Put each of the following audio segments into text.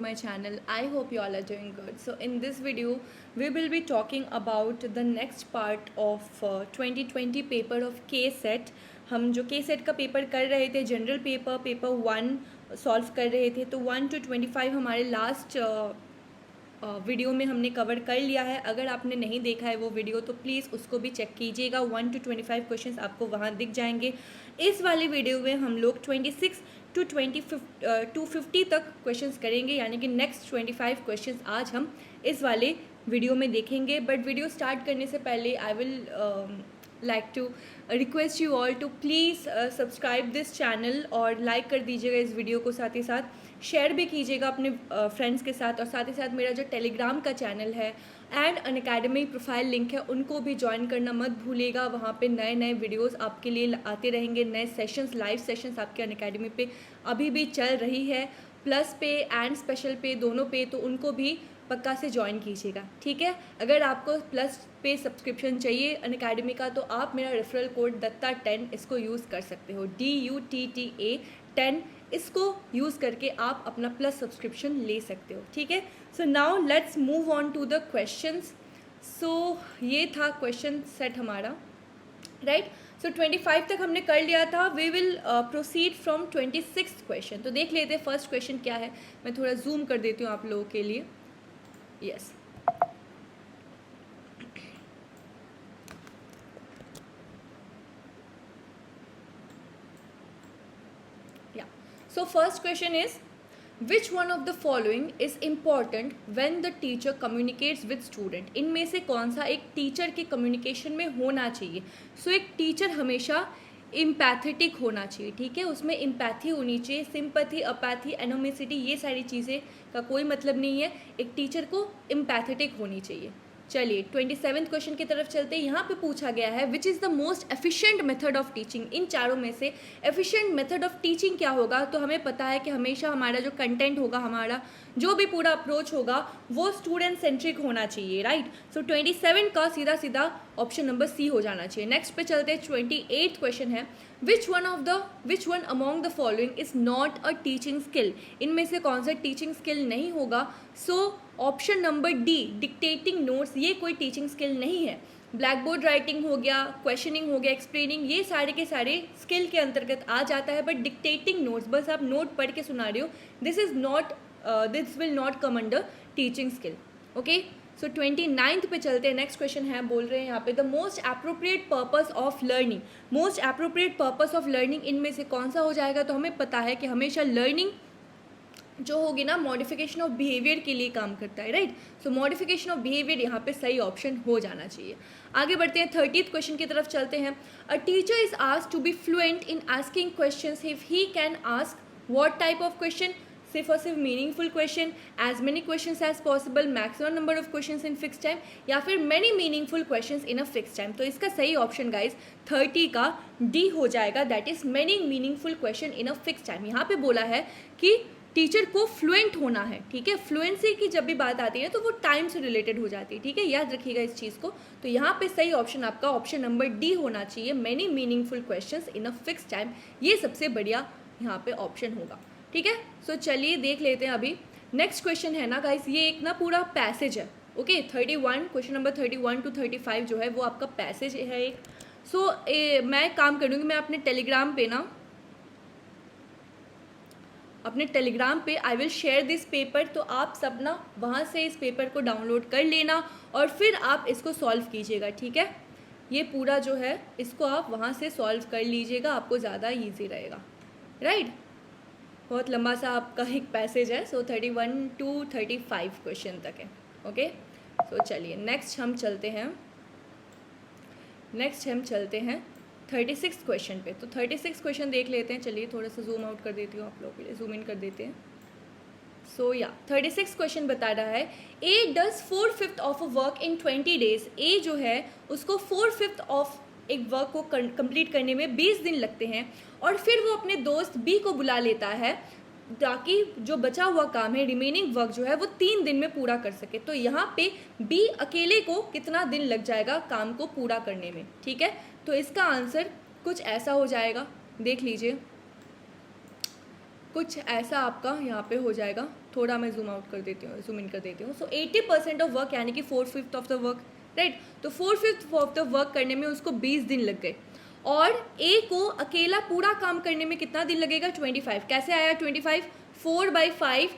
my channel. I hope you all are doing good. So in this video we will be talking about the next part of 2020 paper of KSET. हम जो KSET का paper कर रहे थे, general paper 1 solve कर रहे थे, तो 1 to 25 हमारे लास्ट वीडियो में हमने कवर कर लिया है. अगर आपने नहीं देखा है वो वीडियो तो प्लीज़ उसको भी चेक कीजिएगा. 1 to 25 क्वेश्चंस आपको वहाँ दिख जाएंगे. इस वाले वीडियो में हम लोग 26 to 250 तक क्वेश्चंस करेंगे, यानी कि नेक्स्ट 25 क्वेश्चंस आज हम इस वाले वीडियो में देखेंगे. बट वीडियो स्टार्ट करने से पहले I will like to request you all to please subscribe this channel और लाइक कर दीजिएगा इस वीडियो को. साथ ही साथ शेयर भी कीजिएगा अपने फ्रेंड्स के साथ. और साथ ही साथ मेरा जो टेलीग्राम का चैनल है एंड अनअकैडमी प्रोफाइल लिंक है, उनको भी ज्वाइन करना मत भूलिएगा. वहाँ पे नए नए वीडियोस आपके लिए आते रहेंगे. नए सेशंस, लाइव सेशंस आपके अनअकैडमी पे अभी भी चल रही है, प्लस पे एंड स्पेशल पे दोनों पे, तो उनको भी पक्का से ज्वाइन कीजिएगा. ठीक है. अगर आपको प्लस पे सब्सक्रिप्शन चाहिए अनअकैडमी का तो आप मेरा रेफरल कोड दत्ता10 इसको यूज़ कर सकते हो. DUTTA 10 इसको यूज़ करके आप अपना प्लस सब्सक्रिप्शन ले सकते हो. ठीक है. So now let's move on to the questions. So ये था क्वेश्चन सेट हमारा, राइट. सो 25 तक हमने कर लिया था. We will proceed from 26th question. तो देख लेते हैं फर्स्ट क्वेश्चन क्या है. मैं थोड़ा जूम कर देती हूँ आप लोगों के लिए. Yes. So first question is, which one of the following is important when the teacher communicates with student? इनमें से कौन सा एक टीचर के कम्युनिकेशन में होना चाहिए? सो एक टीचर हमेशा इम्पैथेटिक होना चाहिए. ठीक है. उसमें इम्पैथी होनी चाहिए. सिंपैथी, अपैथी, एनोमिसिटी, ये सारी चीज़ें का कोई मतलब नहीं है. एक टीचर को इम्पैथेटिक होनी चाहिए. चलिए 27th क्वेश्चन की तरफ चलते हैं. यहाँ पे पूछा गया है which is the most efficient method of teaching. इन चारों में से एफिशिएंट मेथड ऑफ टीचिंग क्या होगा? तो हमें पता है कि हमेशा हमारा जो कंटेंट होगा, हमारा जो भी पूरा अप्रोच होगा वो स्टूडेंट सेंट्रिक होना चाहिए, राइट. सो 27 का सीधा सीधा ऑप्शन नंबर सी हो जाना चाहिए. नेक्स्ट पे चलते हैं. 28th क्वेश्चन है which one among the following is not a teaching skill. इनमें से कौन सा टीचिंग स्किल नहीं होगा? So option number D, dictating notes, ये कोई टीचिंग स्किल नहीं है. ब्लैक बोर्ड राइटिंग हो गया, क्वेश्चनिंग हो गया, एक्सप्लेनिंग, ये सारे के सारे स्किल के अंतर्गत आ जाता है. बट डिक्टेटिंग नोट्स, बस आप नोट पढ़ के सुना रहे हो, this will not come under teaching skill. Okay. So 29th पे चलते हैं. नेक्स्ट क्वेश्चन है, बोल रहे हैं यहाँ पे the most appropriate purpose of learning. Most appropriate purpose of learning इनमें से कौन सा हो जाएगा? तो हमें पता है कि हमेशा लर्निंग जो होगी ना, मॉडिफिकेशन ऑफ बिहेवियर के लिए काम करता है, right. So modification of behaviour यहाँ पे सही ऑप्शन हो जाना चाहिए. आगे बढ़ते हैं. 30th क्वेश्चन की तरफ चलते हैं. A teacher is asked to be fluent in asking questions if he can ask what type of question? सिर्फ और सिर्फ meaningful question, as many questions as possible, maximum number of questions in fix time, या फिर many meaningful questions in a fix time. तो इसका सही option guys 30 का D हो जाएगा. That is many meaningful question in a fix time. यहाँ पे बोला है कि टीचर को फ्लुएंट होना है. ठीक है. फ्लुएंसी की जब भी बात आती है तो वो टाइम से रिलेटेड हो जाती है. ठीक है. याद रखिएगा इस चीज़ को. तो यहाँ पे सही ऑप्शन आपका ऑप्शन नंबर डी होना चाहिए. Many meaningful questions in a fix time, ये सबसे बढ़िया यहाँ पे ऑप्शन होगा. ठीक है. सो चलिए देख लेते हैं अभी. नेक्स्ट क्वेश्चन है ना गाइस, ये एक ना पूरा पैसेज है. ओके. 31 क्वेश्चन नंबर 31 to 35 जो है वो आपका पैसेज है एक. सो मैं काम करूँगी, मैं अपने टेलीग्राम पे I will share this paper. तो आप सब ना वहाँ से इस पेपर को डाउनलोड कर लेना और फिर आप इसको सॉल्व कीजिएगा. ठीक है. ये पूरा जो है इसको आप वहाँ से सॉल्व कर लीजिएगा, आपको ज़्यादा ईजी रहेगा, राइट. बहुत लंबा सा आपका एक पैसेज है. सो 31 to 35 क्वेश्चन तक है. ओके. सो चलिए नेक्स्ट हम चलते हैं 36th क्वेश्चन पे. तो 36th क्वेश्चन देख लेते हैं. चलिए थोड़ा सा जूम आउट कर देती हूँ आप लोगों के लिए, जूम इन कर देते हैं. सो या 36th क्वेश्चन बता रहा है A does 4/5 of a work in 20 days. A जो है उसको 4/5 ऑफ एक वर्क को कंप्लीट करने में 20 दिन लगते हैं और फिर वो अपने दोस्त बी को बुला लेता है ताकि जो बचा हुआ काम है, रिमेनिंग वर्क जो है वो 3 दिन में पूरा कर सके. तो यहाँ पे बी अकेले को कितना दिन लग जाएगा काम को पूरा करने में? ठीक है. तो इसका आंसर कुछ ऐसा हो जाएगा, देख लीजिए. कुछ ऐसा आपका यहाँ पे हो जाएगा, थोड़ा मैं जूम आउट कर देती हूँ, जूम इन कर देती हूँ। सो 80% ऑफ वर्क यानी कि 4/5 ऑफ द वर्क, राइट। तो 4/5 ऑफ द वर्क करने में उसको 20 दिन लग गए, और ए को अकेला पूरा काम करने में कितना दिन लगेगा? 25। कैसे आया 25? 4/5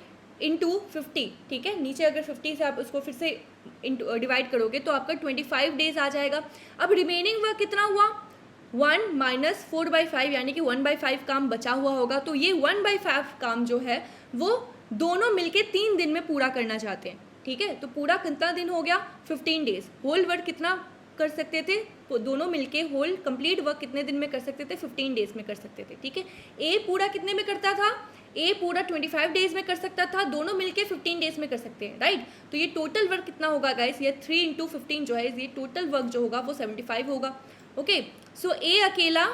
इंटू 50, ठीक है। नीचे अगर 50 से आप उसको फिर से डिवाइड करोगे तो आपका 25 डेज आ जाएगा। अब रिमेनिंग वर्क कितना हुआ? 1 माइनस 4/5 यानी कि 1/5 काम बचा हुआ होगा। तो ये 1/5 काम जो है वो दोनों मिलके 3 दिन में पूरा करना चाहते हैं, ठीक है। तो पूरा कितना दिन हो गया? 15 डेज। होल वर्क कितना कर सकते थे? तो दोनों मिलके होल कंप्लीट वर्क कितने दिन में कर सकते थे? 15 डेज में कर सकते थे, ठीक है। ए पूरा कितने में करता था? ए पूरा 25 डेज में कर सकता था, दोनों मिलके 15 डेज में कर सकते हैं, राइट। तो ये टोटल वर्क कितना होगा गाइस? ये 3 इंटू 15 जो है, ये टोटल वर्क जो होगा वो 75 होगा। ओके, सो ए अकेला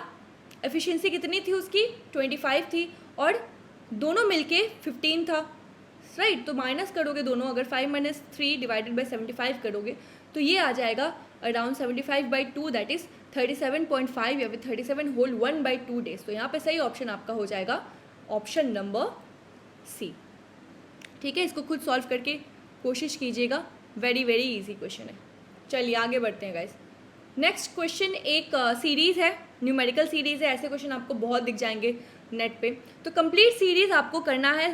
एफिशिएंसी कितनी थी उसकी? 25 थी, और दोनों मिलके 15 था, राइट। तो माइनस करोगे दोनों, अगर 5 माइनस 3 डिवाइडेड बाई 75 करोगे तो ये आ जाएगा अराउंड 75/2, दैट इज 37.5 या फिर 37 होल 1/2 डेज। तो यहाँ पे सही ऑप्शन आपका हो जाएगा ऑप्शन नंबर सी, ठीक है। इसको खुद सॉल्व करके कोशिश कीजिएगा, वेरी वेरी इजी क्वेश्चन है। चलिए आगे बढ़ते हैं गाइस। नेक्स्ट क्वेश्चन एक सीरीज़ है, न्यूमेरिकल सीरीज़ है। ऐसे क्वेश्चन आपको बहुत दिख जाएंगे नेट पे। तो कंप्लीट सीरीज़ आपको करना है,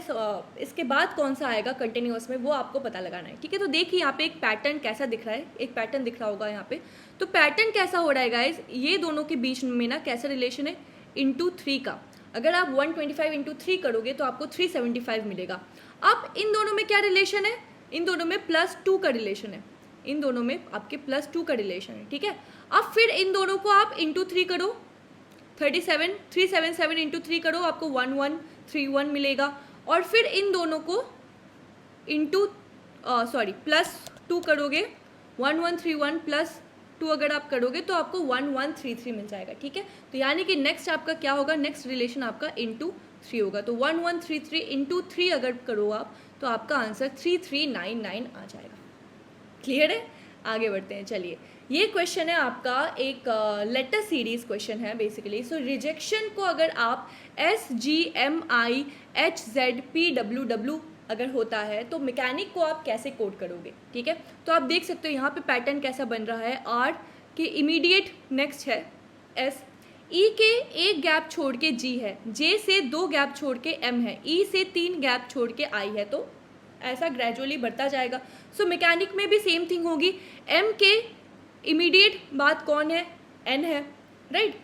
इसके बाद कौन सा आएगा कंटिन्यूअस में वो आपको पता लगाना है, ठीक है। तो देखिए यहाँ पे एक पैटर्न कैसा दिख रहा है, एक पैटर्न दिख रहा होगा यहाँ पे। तो पैटर्न कैसा हो रहा है गाइज? ये दोनों के बीच में ना कैसा रिलेशन है? इंटू 3 का। अगर आप 125 इंटू 3 करोगे तो आपको 375 मिलेगा। अब इन दोनों में क्या रिलेशन है? इन दोनों में +2 का रिलेशन है, इन दोनों में आपके +2 का रिलेशन है, ठीक है। अब फिर इन दोनों को आप इंटू 3 करो, 377 इंटू 3 करो, आपको 1131 मिलेगा। और फिर इन दोनों को इंटू +2 करोगे, 1131 +2 अगर आप करोगे तो आपको 1133 मिल जाएगा, ठीक है। तो यानी कि नेक्स्ट आपका क्या होगा? नेक्स्ट रिलेशन आपका इंटू 3 होगा। तो 1133 इंटू 3 अगर करो आप तो आपका आंसर 3399 आ जाएगा। क्लियर है? आगे बढ़ते हैं। चलिए, ये क्वेश्चन है आपका एक लेटर सीरीज क्वेश्चन है बेसिकली। सो रिजेक्शन को अगर आप SGMIHZPWW अगर होता है तो मैकेनिक को आप कैसे कोड करोगे, ठीक है। तो आप देख सकते हो यहाँ पे पैटर्न कैसा बन रहा है। आर के इमीडिएट नेक्स्ट है एस, ई के एक गैप छोड़ के जी है, जे से 2 गैप छोड़ के एम है, ई से 3 गैप छोड़ के आई है। तो ऐसा ग्रेजुअली बढ़ता जाएगा। सो मैकेनिक में भी सेम थिंग होगी। एम के इमीडिएट बाद कौन है? एन है, राइट।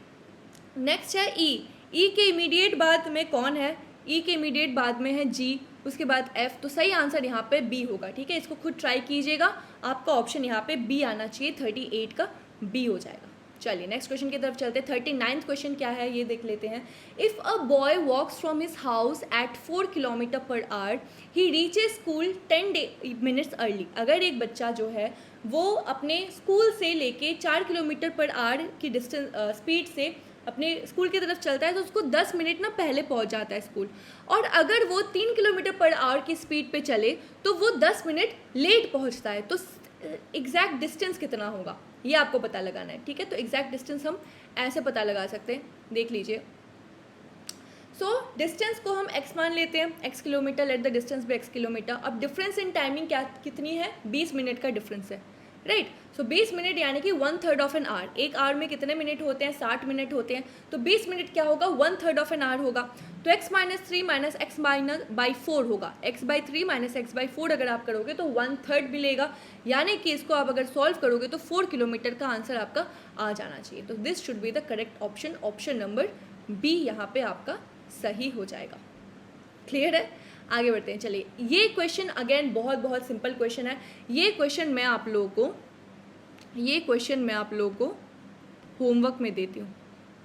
नेक्स्ट है ई, ई के इमीडिएट बाद में कौन है? ई के इमीडिएट बाद में है जी, उसके बाद एफ। तो सही आंसर यहाँ पे बी होगा, ठीक है। इसको खुद ट्राई कीजिएगा, आपका ऑप्शन यहाँ पे बी आना चाहिए, 38 का बी हो जाएगा। चलिए नेक्स्ट क्वेश्चन की तरफ चलते हैं। 39th क्वेश्चन क्या है ये देख लेते हैं। If a boy walks from his house at 4 kilometre per hour, he reaches school 10 minutes early. अगर एक बच्चा जो है वो अपने स्कूल से लेके 4 किलोमीटर पर आवर की डिस्टेंस स्पीड से अपने स्कूल की तरफ चलता है तो उसको 10 मिनट ना पहले पहुंच जाता है स्कूल। और अगर वो 3 किलोमीटर पर आवर की स्पीड पे चले तो वो 10 मिनट लेट पहुंचता है। तो एग्जैक्ट डिस्टेंस कितना होगा ये आपको पता लगाना है, ठीक है। तो एग्जैक्ट डिस्टेंस हम ऐसे पता लगा सकते हैं, देख लीजिए। सो डिस्टेंस को हम x मान लेते हैं, x kilometre, let the distance be x kilometre. अब डिफरेंस इन टाइमिंग क्या कितनी है? 20 मिनट का डिफरेंस है, राइट। सो 20 मिनट यानी कि 1/3 ऑफ एन आवर। एक आवर में कितने मिनट होते हैं? 60 मिनट होते हैं। तो 20 मिनट क्या होगा? 1/3 ऑफ एन आवर होगा। तो x - 3 - x by 4 होगा। x/3 - x/4 अगर आप करोगे तो 1/3 मिलेगा। यानी कि इसको आप अगर सॉल्व करोगे तो 4 किलोमीटर का आंसर आपका आ जाना चाहिए। तो this should be the correct option, option number B यहाँ पे आपका सही हो जाएगा। क्लियर है? आगे बढ़ते हैं। चलिए, ये क्वेश्चन अगेन बहुत बहुत सिंपल क्वेश्चन है। ये क्वेश्चन मैं आप लोगों को होमवर्क में देती हूँ,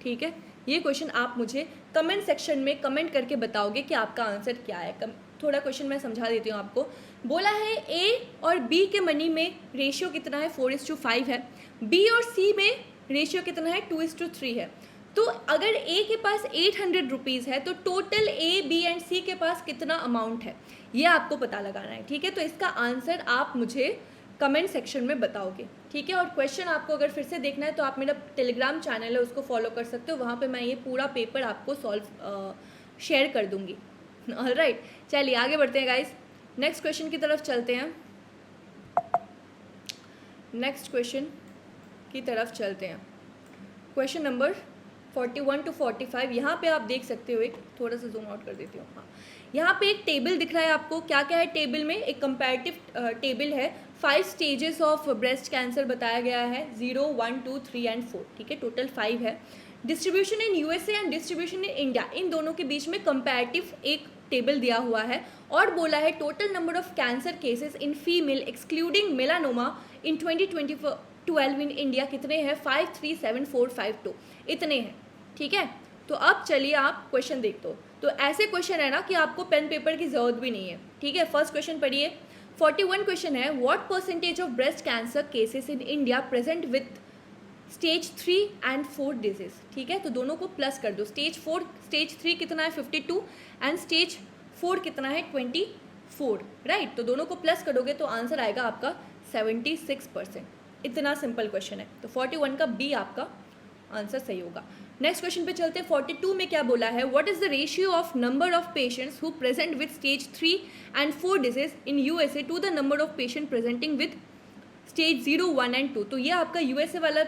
ठीक है। ये क्वेश्चन आप मुझे कमेंट सेक्शन में कमेंट करके बताओगे कि आपका आंसर क्या है। थोड़ा क्वेश्चन मैं समझा देती हूँ आपको। बोला है ए और बी के मनी में रेशियो कितना है? 4:5 है। बी और सी में रेशियो कितना है? 2:3 है। तो अगर ए के पास 800 रुपीज़ है तो टोटल ए, बी एंड सी के पास कितना अमाउंट है ये आपको पता लगाना है, ठीक है। तो इसका आंसर आप मुझे कमेंट सेक्शन में बताओगे, ठीक है। और क्वेश्चन आपको अगर फिर से देखना है तो आप मेरा टेलीग्राम चैनल है उसको फॉलो कर सकते हो, वहाँ पे मैं ये पूरा पेपर आपको शेयर कर दूँगी, ऑलराइट, चलिए आगे बढ़ते हैं गाइस, नेक्स्ट क्वेश्चन की तरफ चलते हैं। नेक्स्ट क्वेश्चन की तरफ चलते हैं। क्वेश्चन नंबर 41 टू 45, यहाँ पे आप देख सकते हो, एक थोड़ा सा जूम आउट कर देती हूँ। हाँ, यहाँ पे एक टेबल दिख रहा है आपको। क्या क्या है टेबल में? एक कंपैरेटिव टेबल है। 5 स्टेजेस ऑफ ब्रेस्ट कैंसर बताया गया है, 0, 1, 2, 3 एंड 4, ठीक है, टोटल 5 है। Distribution in USA and distribution in India, इन दोनों के बीच में कंपैरेटिव एक टेबल दिया हुआ है। और बोला है total number of cancer cases in female excluding melanoma in 2012 in India कितने हैं? 537452, इतने हैं, ठीक है। तो अब चलिए आप क्वेश्चन देखते हो। तो ऐसे क्वेश्चन है ना कि आपको पेन पेपर की जरूरत भी नहीं है, ठीक है। फर्स्ट क्वेश्चन पढ़िए। 41 क्वेश्चन है, what percentage of breast cancer cases in India present with stage 3 and 4 disease, ठीक है। तो दोनों को प्लस कर दो। स्टेज 3 कितना है? 52 एंड स्टेज 4 कितना है? 24, राइट। तो दोनों को प्लस करोगे तो आंसर आएगा आपका 76%। इतना सिंपल क्वेश्चन है। तो 41 का बी आपका आंसर सही होगा। नेक्स्ट क्वेश्चन पे चलते हैं। 42 में क्या बोला है? What is the ratio of number of patients who present with stage 3 and 4 disease in USA to the number of patient presenting with stage 0, 1 and 2। तो ये आपका यूएसए वाला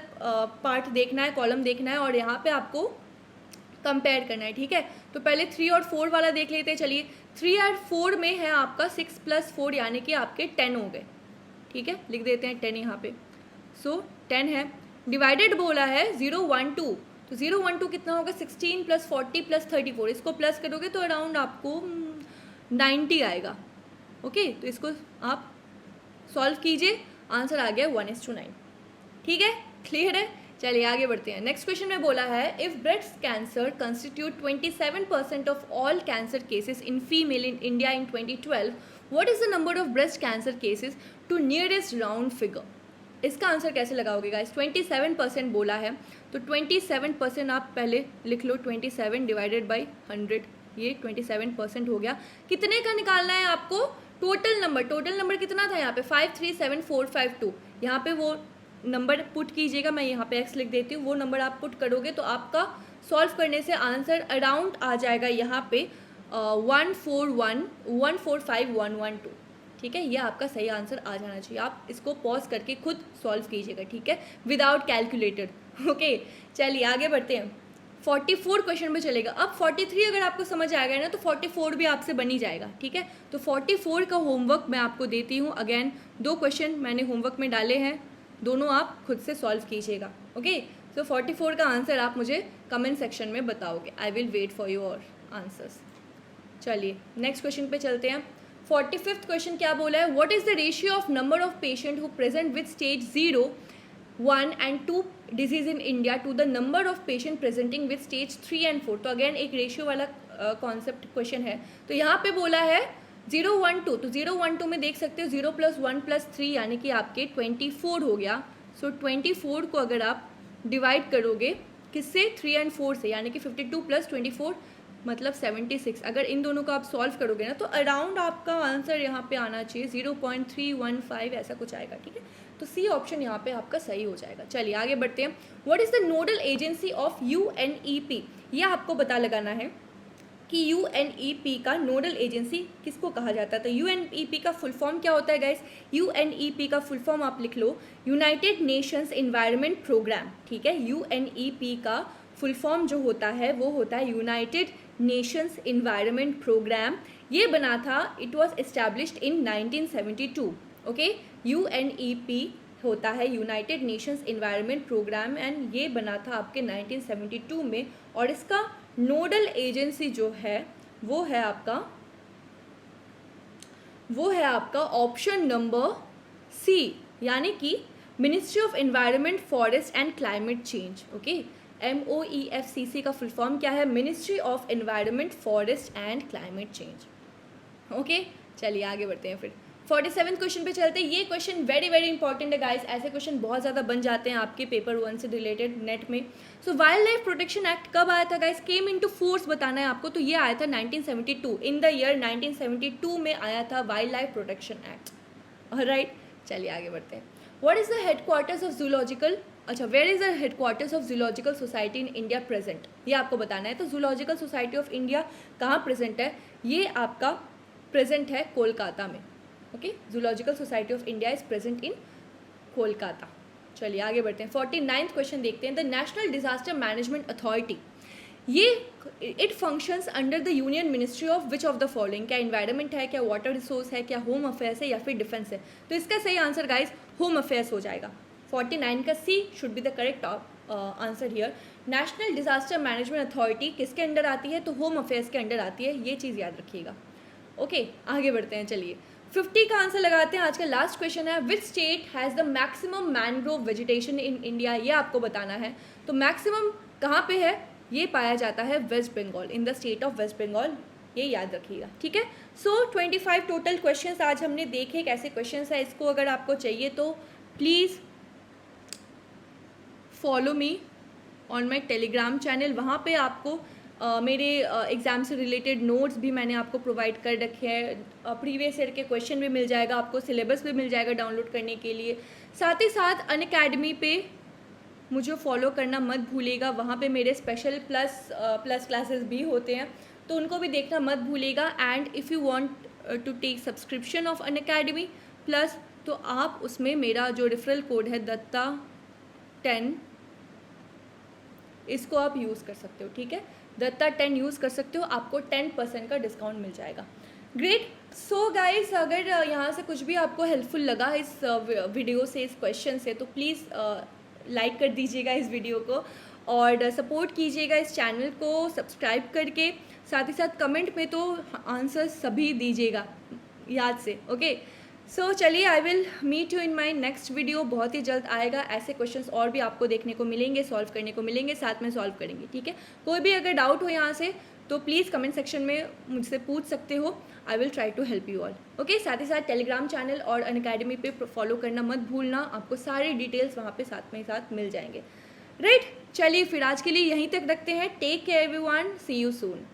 पार्ट देखना है, कॉलम देखना है और यहाँ पे आपको कंपेयर करना है, ठीक है। तो पहले 3 और 4 वाला देख लेते हैं। चलिए 3 और 4 में है आपका 6 + 4 यानी कि आपके 10 हो गए, ठीक है। लिख देते हैं 10 यहाँ पे। सो 10 है। डिवाइडेड बोला है 0, 1, 2। तो 0, 1, 2 कितना होगा? 16 + 40 + 34। इसको प्लस करोगे तो अराउंड आपको 90 आएगा, ओके। तो इसको आप सॉल्व कीजिए, आंसर आ गया 1:9, ठीक है, क्लियर है। चलिए आगे बढ़ते हैं। नेक्स्ट क्वेश्चन में बोला है, if breast cancer constitute 27% of all cancer cases in female in India in 2012, what is the number of breast cancer cases to nearest round figure? इसका आंसर कैसे लगाओगे गाइस? 27% बोला है, तो 27% आप पहले लिख लो। 27 डिवाइडेड बाई 100, ये 27% हो गया। कितने का निकालना है आपको? टोटल नंबर कितना था यहाँ पे? 537452। यहाँ पे वो नंबर पुट कीजिएगा, मैं यहाँ पे x लिख देती हूँ। वो नंबर आप पुट करोगे तो आपका सॉल्व करने से आंसर अराउंड आ जाएगा यहाँ पे 141,145,112, ठीक है। ये आपका सही आंसर आ जाना चाहिए। आप इसको पॉज करके खुद सॉल्व कीजिएगा, ठीक है, विदाउट कैलकुलेटर, ओके। चलिए आगे बढ़ते हैं। 44 क्वेश्चन में चलेगा। अब 43 अगर आपको समझ आ गया ना तो 44 भी आपसे बन ही जाएगा, ठीक है। तो 44 का होमवर्क मैं आपको देती हूँ। अगेन 2 क्वेश्चन मैंने होमवर्क में डाले हैं, दोनों आप खुद से सॉल्व कीजिएगा, ओके। सो 44 का आंसर आप मुझे कमेंट सेक्शन में बताओगे। I will wait for your answers. चलिए नेक्स्ट क्वेश्चन पे चलते हैं। 45th क्वेश्चन क्या बोला है? What is the ratio of number of patient who present with stage 0, 1 and 2 disease in India to the number of patient presenting with stage 3 and 4। तो again एक ratio वाला concept question है। तो यहाँ पे बोला है 0, 1, 2। तो 0, 1, 2 में देख सकते हो 0 + 1 + 3 यानी कि आपके 24 हो गया। सो 24 को अगर आप डिवाइड करोगे किससे? 3 एंड 4 से, यानी कि 52 + 24 मतलब 76। अगर इन दोनों को आप सॉल्व करोगे ना तो अराउंड आपका आंसर यहाँ पे आना चाहिए 0.315 ऐसा कुछ आएगा, ठीक है। तो सी ऑप्शन यहाँ पे आपका सही हो जाएगा। चलिए आगे बढ़ते हैं। What is the nodal agency of UNEP? ये आपको पता लगाना है कि UNEP का नोडल एजेंसी किसको कहा जाता है। तो UNEP का फुल फॉर्म क्या होता है गाइस? UNEP का फुल फॉर्म आप लिख लो, यूनाइटेड नेशंस एनवायरनमेंट प्रोग्राम, ठीक है। UNEP का फुल फॉर्म जो होता है वो होता है यूनाइटेड नेशंस एनवायरनमेंट प्रोग्राम। ये बना था, it was established in 1972, okay. UNEP होता है United Nations Environment Programme and ये बना था आपके 1972 में। और इसका नोडल एजेंसी जो है वो है आपका ऑप्शन नंबर सी, यानी कि ministry of environment, forest and climate change, okay. MOEFCC का फुल फॉर्म क्या है? Ministry of environment, forest and climate change, okay. चलिए आगे बढ़ते हैं फिर 47 क्वेश्चन पे चलते हैं। ये क्वेश्चन वेरी वेरी इंपॉर्टेंट है गाइस। ऐसे क्वेश्चन बहुत ज़्यादा बन जाते हैं आपके पेपर 1 से रिलेटेड नेट में। सो वाइल्ड लाइफ प्रोटेक्शन एक्ट कब आया था गाइस? केम इनटू फोर्स बताना है आपको। तो ये आया था 1972, इन द ईयर 1972 में आया था wildlife protection act, alright. चलिए आगे बढ़ते हैं। What is the headquarters of zoological अच्छा, where is the headquarters of zoological society in India present, ये आपको बताना है। तो जूलॉजिकल सोसाइटी ऑफ इंडिया कहाँ प्रेजेंट है, ये आपका प्रेजेंट है कोलकाता में। Okay, zoological society of India is present in Kolkata. चलिए आगे बढ़ते हैं। 49th क्वेश्चन देखते हैं। The national disaster management authority, ये it functions under the union ministry of which of the following, क्या इन्वायरमेंट है, क्या वाटर रिसोर्स है, क्या होम अफेयर्स है, या फिर डिफेंस है। तो इसका सही आंसर गाइज होम अफेयर्स हो जाएगा। 49 का C should be the correct answer here. National disaster management authority किसके अंडर आती है, तो होम अफेयर्स के अंडर आती है, ये चीज़ याद रखिएगा। ओके, आगे बढ़ते हैं। चलिए 50 का आंसर लगाते हैं। आज का लास्ट क्वेश्चन है, which state has the maximum mangrove vegetation in India, ये आपको बताना है। तो मैक्सिमम कहाँ पे है, ये पाया जाता है West Bengal, in the state of West Bengal, ये याद रखिएगा, ठीक है। सो 25 टोटल क्वेश्चंस आज हमने देखे, कैसे क्वेश्चंस है। इसको अगर आपको चाहिए तो please follow me on my Telegram channel, वहाँ पे आपको मेरे एग्ज़ाम से रिलेटेड नोट्स भी मैंने आपको प्रोवाइड कर रखे हैं। प्रीवियस ईयर के क्वेश्चन भी मिल जाएगा आपको, सिलेबस भी मिल जाएगा डाउनलोड करने के लिए। साथ ही साथ अनअकैडमी पे मुझे फॉलो करना मत भूलिएगा, वहाँ पे मेरे स्पेशल प्लस क्लासेस भी होते हैं, तो उनको भी देखना मत भूलिएगा। And if you want to take subscription of Unacademy plus, तो आप उसमें मेरा जो रेफरल कोड है दत्ता 10, इसको आप यूज़ कर सकते हो, ठीक है। दत्ता 10 यूज़ कर सकते हो, आपको 10% का डिस्काउंट मिल जाएगा। ग्रेट। सो गाइज, अगर यहाँ से कुछ भी आपको हेल्पफुल लगा इस वीडियो से, इस क्वेश्चन से, तो प्लीज़ लाइक कर दीजिएगा इस वीडियो को और सपोर्ट कीजिएगा इस चैनल को सब्सक्राइब करके। साथ ही साथ कमेंट में तो आंसर सभी दीजिएगा याद से। ओके, सो चलिए, I will meet you in my next video. बहुत ही जल्द आएगा, ऐसे क्वेश्चंस और भी आपको देखने को मिलेंगे, सॉल्व करने को मिलेंगे, साथ में सॉल्व करेंगे, ठीक है। कोई भी अगर डाउट हो यहाँ से तो प्लीज़ कमेंट सेक्शन में मुझसे पूछ सकते हो, I will try to help you all. Okay, साथ ही साथ टेलीग्राम चैनल और अनअकैडमी पे फॉलो करना मत भूलना, आपको सारे डिटेल्स वहाँ पे साथ में साथ मिल जाएंगे। राइट, चलिए फिर आज के लिए यहीं तक रखते हैं। Take care everyone, see you soon.